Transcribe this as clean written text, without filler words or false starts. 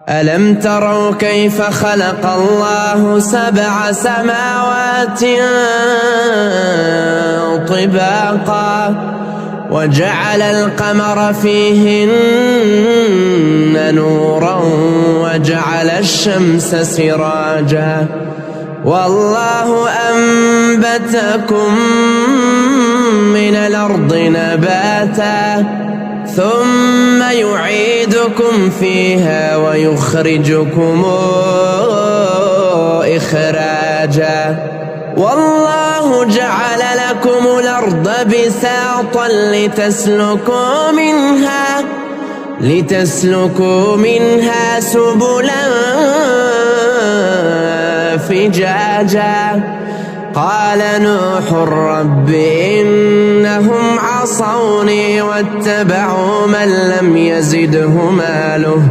ألم تروا كيف خلق الله 7 سماوات طباقا وجعل القمر فيهن نورا وجعل الشمس سراجا والله أنبتكم من الأرض نباتا ثم يعيدكم فيها ويخرجكم إخراجا والله جعل لكم الأرض بساطا لتسلكوا منها سبلا فجاجا قال نوح رب إنهم عصوني واتبعوا من لم يزده ماله